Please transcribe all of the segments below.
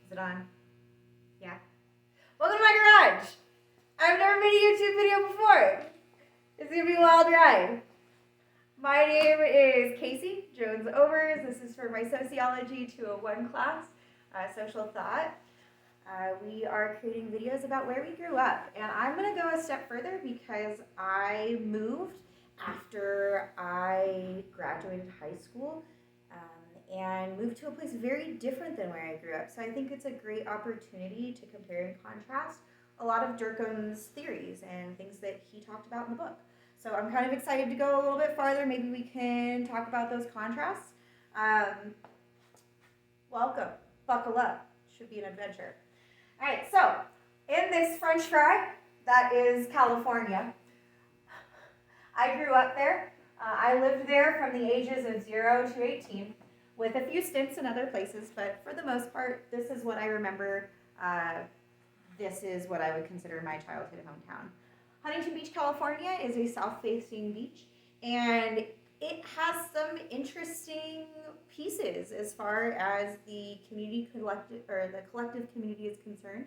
Is it on? Yeah. Welcome to my garage. I've never made a YouTube video before. It's gonna be a wild ride. My name is Casey Jones-Overs. This is for my Sociology 201 class, Social Thought. We are creating videos about where we grew up. And I'm gonna go a step further because I moved after I graduated high school and moved to a place very different than where I grew up. So I think it's a great opportunity to compare and contrast a lot of Durkheim's theories and things that he talked about in the book. So I'm kind of excited to go a little bit farther. Maybe we can talk about those contrasts. Welcome. Buckle up. Should be an adventure. All right, so in this French fry, that is California. I grew up there. I lived there from the ages of 0 to 18 with a few stints in other places, but for the most part, this is what I remember. This is what I would consider my childhood hometown. Huntington Beach, California is a south-facing beach, and it has some interesting pieces as far as the collective community is concerned.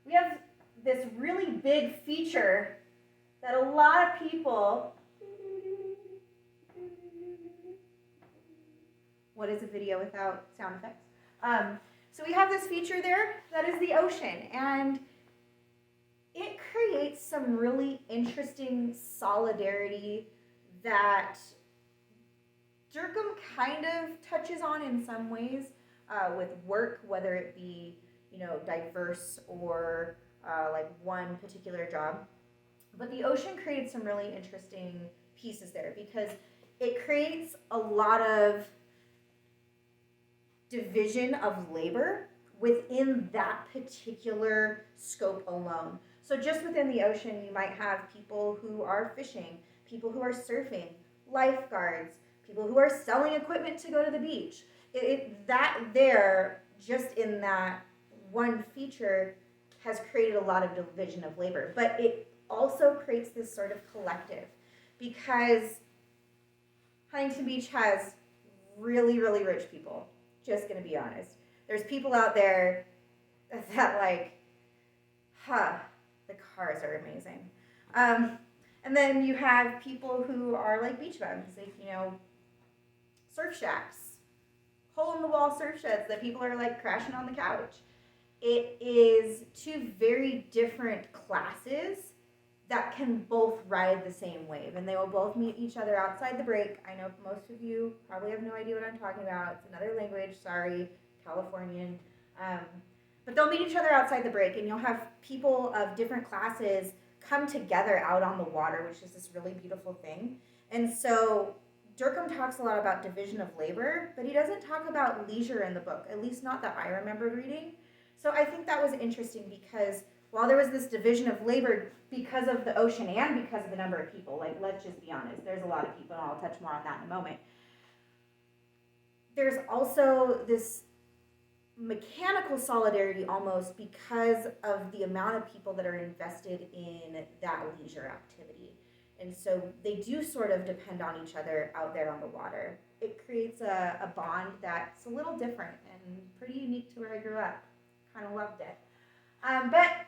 We have this really big feature that a lot of people. What is a video without sound effects? So we have this feature there that is the ocean, and it creates some really interesting solidarity that Durkheim kind of touches on in some ways with work, whether it be diverse or like one particular job. But the ocean creates some really interesting pieces there because it creates a lot of division of labor within that particular scope alone. So just within the ocean, you might have people who are fishing, people who are surfing, lifeguards, people who are selling equipment to go to the beach. That there, just in that one feature, has created a lot of division of labor. But it also creates this sort of collective because Huntington Beach has really, really rich people. Just gonna be honest. There's people out there that the cars are amazing. And then you have people who are like beach bums, like, surf shacks, hole-in-the-wall surf sheds that people are like crashing on the couch. It is two very different classes that can both ride the same wave, and they will both meet each other outside the break. I know most of you probably have no idea what I'm talking about. It's another language, sorry, Californian. But they'll meet each other outside the break, and you'll have people of different classes come together out on the water, which is this really beautiful thing. And so Durkheim talks a lot about division of labor, but he doesn't talk about leisure in the book, at least not that I remember reading. So I think that was interesting because while there was this division of labor because of the ocean and because of the number of people, like, let's just be honest, there's a lot of people, and I'll touch more on that in a moment. There's also this mechanical solidarity almost because of the amount of people that are invested in that leisure activity. And so they do sort of depend on each other out there on the water. It creates a bond that's a little different and pretty unique to where I grew up. Kind of loved it. But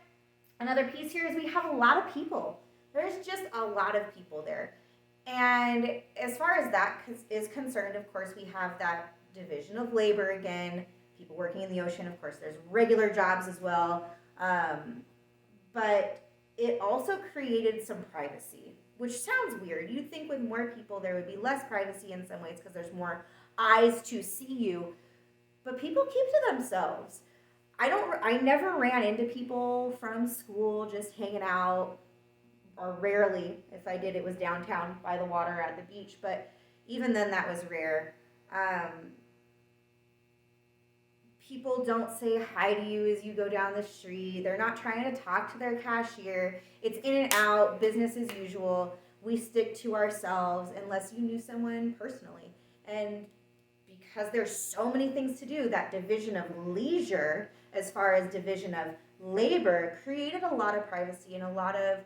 another piece here is we have a lot of people. There's just a lot of people there. And as far as that is concerned, of course, we have that division of labor again. People working in the ocean, of course, there's regular jobs as well. But it also created some privacy, which sounds weird. You'd think with more people there would be less privacy in some ways because there's more eyes to see you. But people keep to themselves. I never ran into people from school just hanging out, or rarely. If I did, it was downtown by the water at the beach. But even then, that was rare. People don't say hi to you as you go down the street. They're not trying to talk to their cashier. It's in and out, business as usual. We stick to ourselves unless you knew someone personally. And because there's so many things to do, that division of leisure, as far as division of labor, created a lot of privacy and a lot of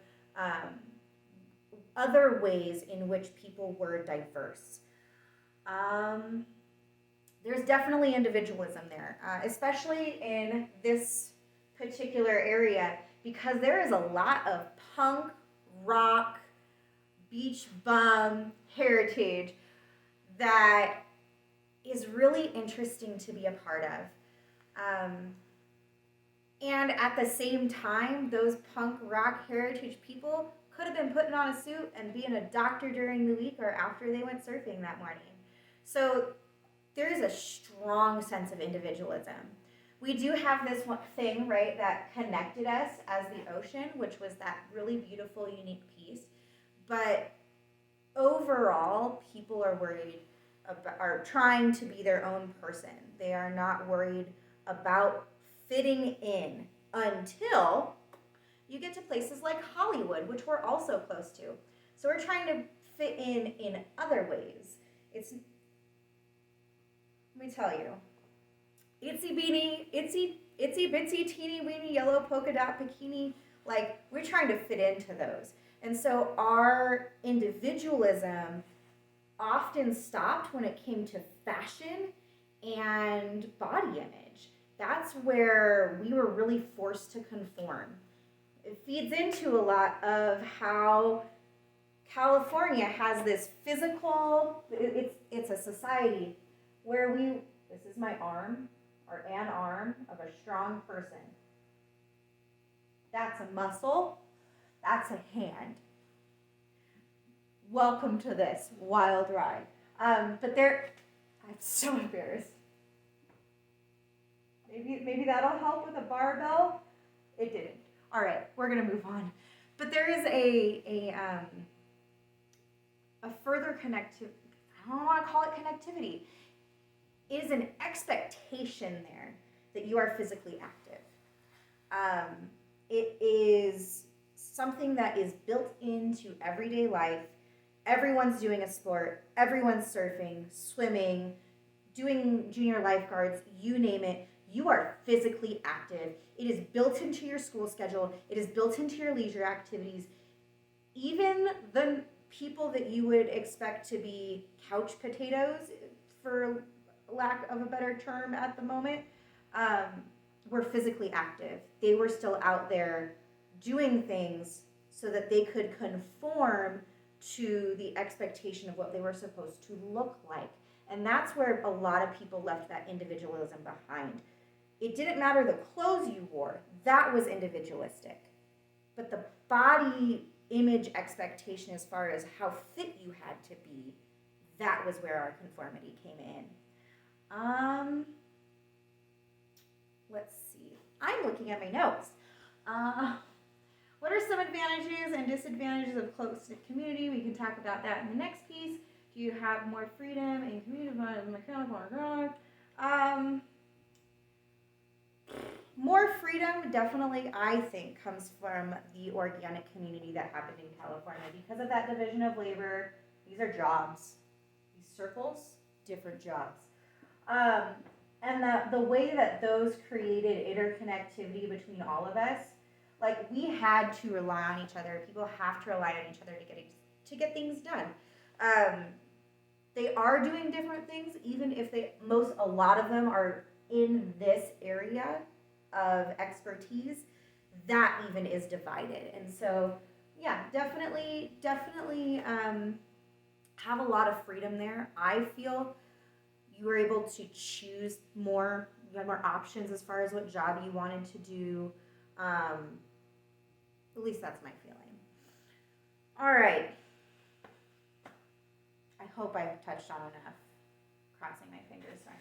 other ways in which people were diverse. there's definitely individualism there, especially in this particular area, because there is a lot of punk, rock, beach bum heritage that is really interesting to be a part of. And at the same time, those punk rock heritage people could have been putting on a suit and being a doctor during the week or after they went surfing that morning. So there is a strong sense of individualism. We do have this one thing, right, that connected us as the ocean, which was that really beautiful, unique piece. But overall, people are worried about, are trying to be their own person. They are not worried about fitting in until you get to places like Hollywood, which we're also close to. So we're trying to fit in other ways. It's, let me tell you, itsy bitsy teeny weeny yellow polka dot bikini, like we're trying to fit into those. And so our individualism often stopped when it came to fashion and body image. That's where we were really forced to conform. It feeds into a lot of how California has this physical, it's a society where this is my arm, or an arm of a strong person. That's a muscle, that's a hand. Welcome to this wild ride. I'm so embarrassed. Maybe that'll help with a barbell. It didn't. All right, we're gonna move on. But there is a further connective. I don't want to call it connectivity. It is an expectation there that you are physically active. It is something that is built into everyday life. Everyone's doing a sport. Everyone's surfing, swimming, doing junior lifeguards, you name it. You are physically active. It is built into your school schedule. It is built into your leisure activities. Even the people that you would expect to be couch potatoes, for lack of a better term at the moment, were physically active. They were still out there doing things so that they could conform to the expectation of what they were supposed to look like. And that's where a lot of people left that individualism behind. It didn't matter the clothes you wore, that was individualistic. But the body image expectation as far as how fit you had to be, that was where our conformity came in. Let's see. I'm looking at my notes. What are some advantages and disadvantages of close-knit community? We can talk about that in the next piece. Do you have more freedom in community mechanical organic? More freedom definitely, I think, comes from the organic community that happened in California because of that division of labor. These are jobs. These circles, different jobs. And the way that those created interconnectivity between all of us, like we had to rely on each other. People have to rely on each other to get things done. They are doing different things, even if a lot of them are in this area of expertise. That even is divided, and so yeah, definitely have a lot of freedom there. I feel you were able to choose more. You had more options as far as what job you wanted to do. At least that's my feeling. All right. I hope I've touched on enough. Crossing my fingers, sorry.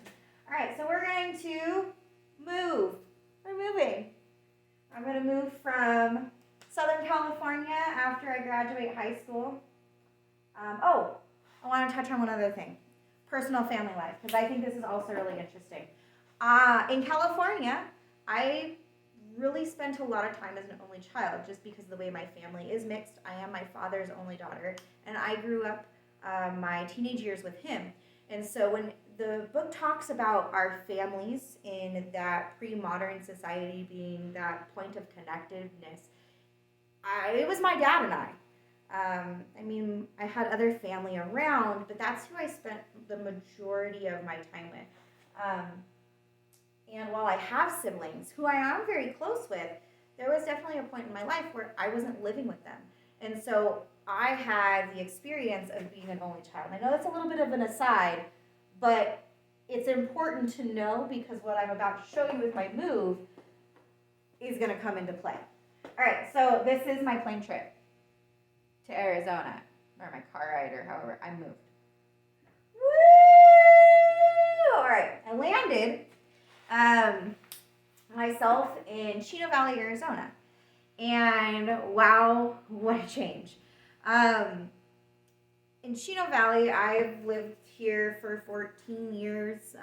All right, so we're going to move. We're moving. I'm going to move from Southern California after I graduate high school. I want to touch on one other thing. Personal family life, because I think this is also really interesting. In California, I really spent a lot of time as an only child just because of the way my family is mixed. I am my father's only daughter, and I grew up my teenage years with him. And so when the book talks about our families in that pre-modern society being that point of connectiveness, it was my dad and I. I had other family around, but that's who I spent the majority of my time with. Um, and while I have siblings who I am very close with, there was definitely a point in my life where I wasn't living with them. And so I had the experience of being an only child. And I know that's a little bit of an aside, but it's important to know because what I'm about to show you with my move is going to come into play. All right, so this is my plane trip to Arizona, or my car ride, or however I moved. Woo! All right, I landed myself in Chino Valley, Arizona. And wow, what a change. In Chino Valley, I've lived here for 14 years,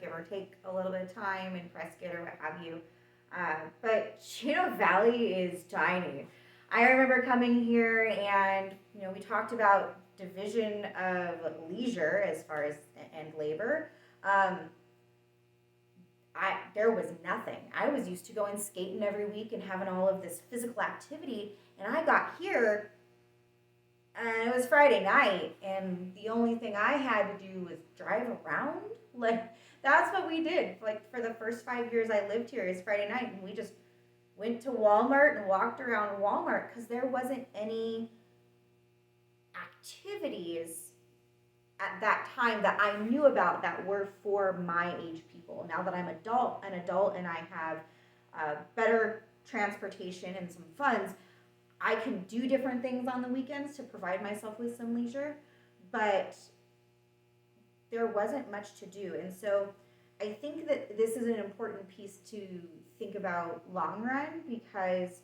give or take a little bit of time in Prescott or what have you. But Chino Valley is tiny. I remember coming here and, we talked about division of leisure as far as and labor. There was nothing. I was used to going skating every week and having all of this physical activity, and I got here and it was Friday night, and the only thing I had to do was drive around. Like, that's what we did. Like, for the first 5 years I lived here, is Friday night, and we just went to Walmart and walked around Walmart because there wasn't any activities at that time that I knew about that were for my age people. Now that I'm an adult, and I have better transportation and some funds, I can do different things on the weekends to provide myself with some leisure, but there wasn't much to do. And so I think that this is an important piece to think about long run, because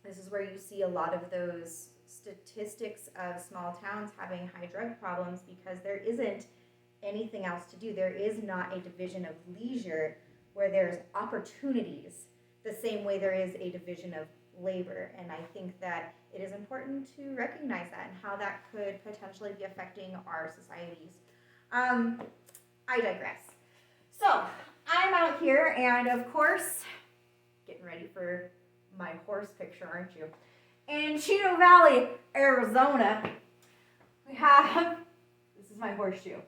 this is where you see a lot of those statistics of small towns having high drug problems, because there isn't anything else to do. There is not a division of leisure where there's opportunities the same way there is a division of labor. And I think that it is important to recognize that and how that could potentially be affecting our societies. I digress. So I'm out here, and of course, getting ready for my horse picture, aren't you? In Chino Valley, Arizona, we have, this is my horseshoe.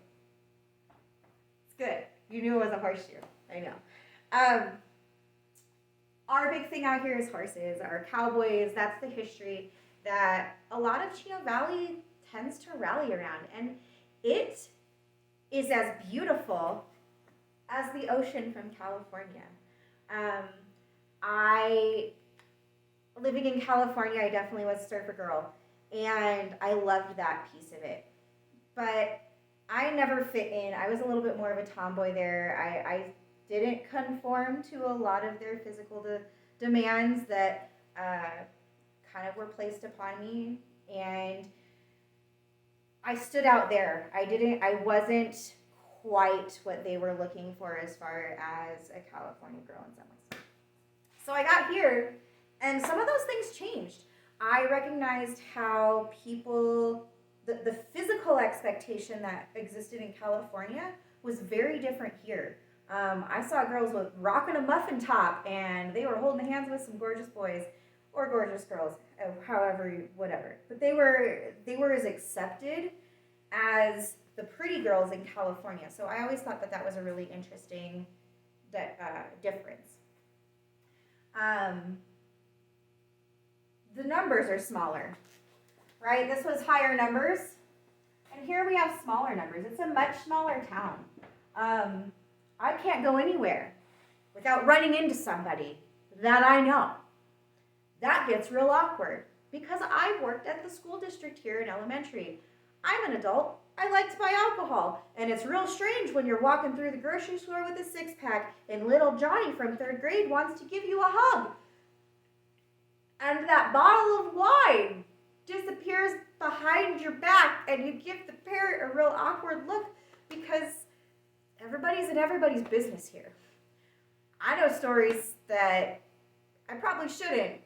It's good. You knew it was a horseshoe. I know. Our big thing out here is horses, our cowboys. That's the history that a lot of Chino Valley tends to rally around. And it is as beautiful as the ocean from California. Living in California, I definitely was a surfer girl, and I loved that piece of it. But I never fit in. I was a little bit more of a tomboy there. I didn't conform to a lot of their physical demands that kind of were placed upon me, and I stood out there. I wasn't quite what they were looking for as far as a California girl in some ways. So I got here, and some of those things changed. I recognized how people, the physical expectation that existed in California was very different here. I saw girls with rocking a muffin top, and they were holding hands with some gorgeous boys, or gorgeous girls, however, whatever. But they were as accepted as the pretty girls in California. So I always thought that was a really interesting difference. The numbers are smaller, right? This was higher numbers, and here we have smaller numbers. It's a much smaller town. I can't go anywhere without running into somebody that I know. That gets real awkward because I worked at the school district here in elementary. I'm an adult. I like to buy alcohol, and it's real strange when you're walking through the grocery store with a six-pack and little Johnny from 3rd grade wants to give you a hug. And that bottle of wine disappears behind your back, and you give the parent a real awkward look because everybody's in everybody's business here. I know stories that I probably shouldn't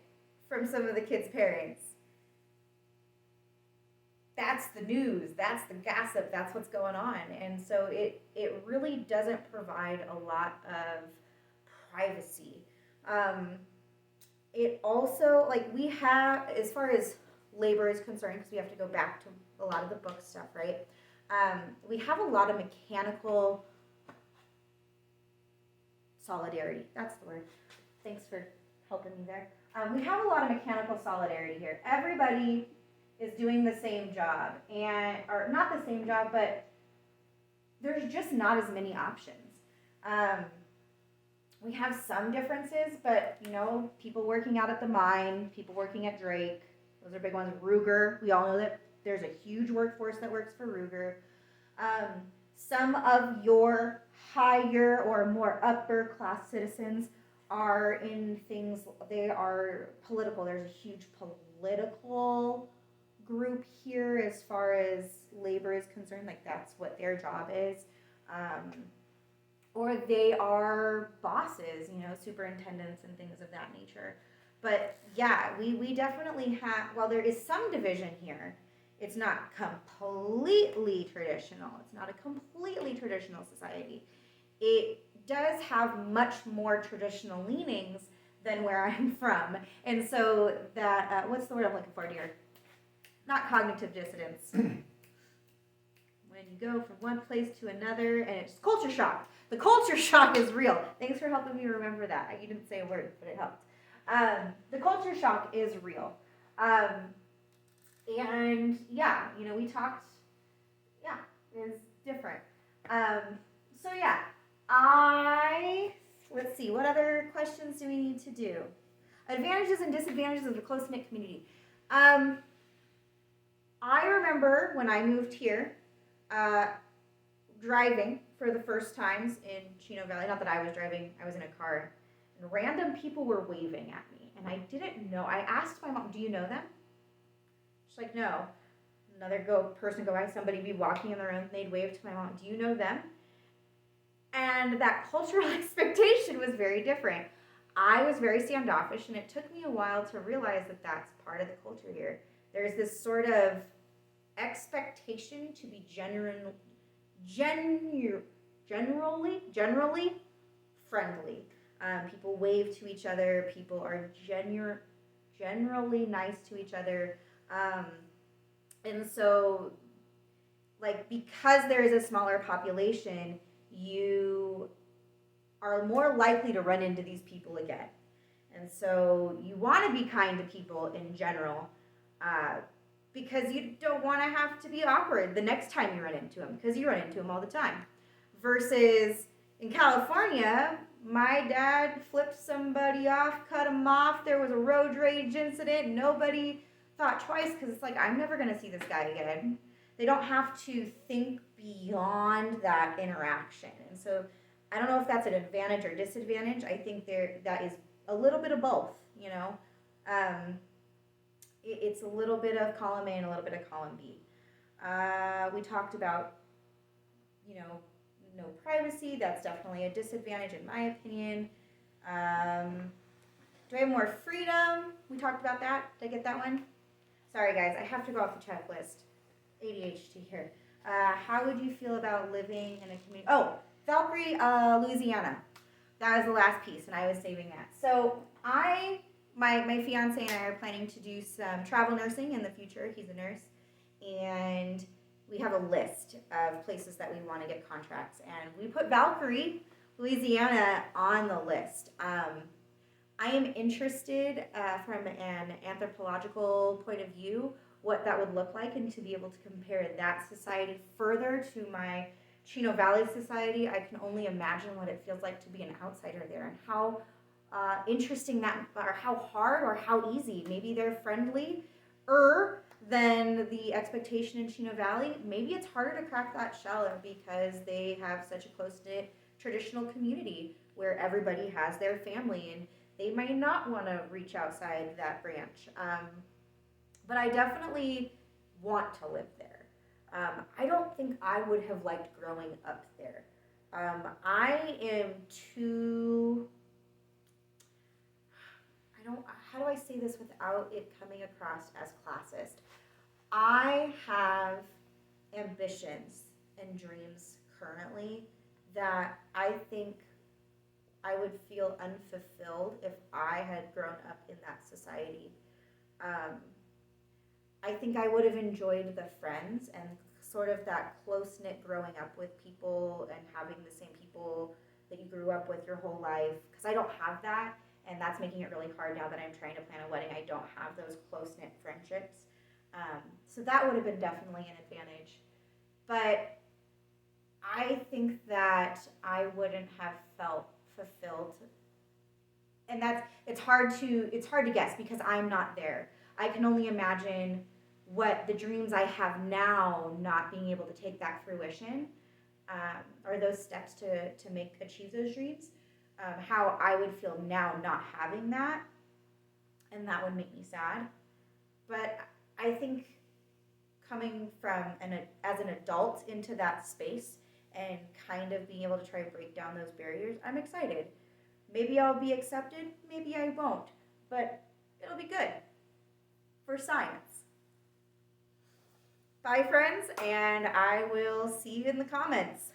from some of the kids' parents. That's the news, that's the gossip, that's what's going on. And so it really doesn't provide a lot of privacy. It also, we have, as far as labor is concerned, because we have to go back to a lot of the book stuff, right? We have a lot of mechanical solidarity. That's the word. Thanks for helping me there. We have a lot of mechanical solidarity here. Everybody is doing the same job, or not the same job, but there's just not as many options. We have some differences, but people working out at the mine, people working at Drake, those are big ones. Ruger, we all know that there's a huge workforce that works for Ruger. Some of your higher or more upper class citizens are in things, they are political. There's a huge political group here as far as labor is concerned. Like, that's what their job is. Or they are bosses, superintendents and things of that nature. But yeah, we definitely have, while there is some division here, it's not completely traditional. It's not a completely traditional society. It does have much more traditional leanings than where I'm from. And so that, what's the word I'm looking for, dear? Not cognitive dissonance. When you go from one place to another, and it's culture shock. The culture shock is real. Thanks for helping me remember that. You didn't say a word, but it helped. The culture shock is real. And yeah, we talked, yeah, it's different. So yeah, let's see, what other questions do we need to do? Advantages and disadvantages of the close-knit community. I remember when I moved here, driving for the first times in Chino Valley. Not that I was driving, I was in a car, and random people were waving at me, and I didn't know. I asked my mom, do you know them? She's like, no. Another person go by, somebody be walking in the room, and they'd wave to my mom, do you know them? And that cultural expectation was very different. I was very standoffish, and it took me a while to realize that that's part of the culture here. There's this sort of expectation to be generally friendly. People wave to each other. People are generally nice to each other. And so, because there is a smaller population, you are more likely to run into these people again. And so you want to be kind to people in general, because you don't want to have to be awkward the next time you run into them, because you run into them all the time. Versus in California, my dad flipped somebody off, cut him off. There was a road rage incident. Nobody thought twice, because it's like, I'm never going to see this guy again. They don't have to think beyond that interaction. And so I don't know if that's an advantage or disadvantage. I think that is a little bit of both, It's a little bit of column A and a little bit of column B. We talked about, no privacy. That's definitely a disadvantage in my opinion. Do I have more freedom? We talked about that. Did I get that one? Sorry, guys. I have to go off the checklist. ADHD here. How would you feel about living in a community? Oh, Valkyrie, Louisiana. That was the last piece, and I was saving that. So my fiance and I are planning to do some travel nursing in the future. He's a nurse. And we have a list of places that we want to get contracts. And we put Valkyrie, Louisiana on the list. I am interested from an anthropological point of view what that would look like, and to be able to compare that society further to my Chino Valley society. I can only imagine what it feels like to be an outsider there, and how interesting that, or how hard or how easy. Maybe they're friendlier than the expectation in Chino Valley. Maybe it's harder to crack that shell because they have such a close-knit traditional community where everybody has their family, and they might not want to reach outside that branch. But I definitely want to live there. I don't think I would have liked growing up there. I am too... how do I say this without it coming across as classist? I have ambitions and dreams currently that I think I would feel unfulfilled if I had grown up in that society. I think I would have enjoyed the friends and sort of that close-knit growing up with people and having the same people that you grew up with your whole life, because I don't have that, and that's making it really hard now that I'm trying to plan a wedding. I don't have those close-knit friendships. So that would have been definitely an advantage. But I think that I wouldn't have felt fulfilled, and it's hard to guess because I'm not there. I can only imagine what the dreams I have now not being able to take that fruition, or those steps to make achieve those dreams, how I would feel now not having that, and that would make me sad. But I think coming from as an adult into that space and kind of being able to try to break down those barriers, I'm excited. Maybe I'll be accepted, maybe I won't, but it'll be good for science. Bye, friends, and I will see you in the comments.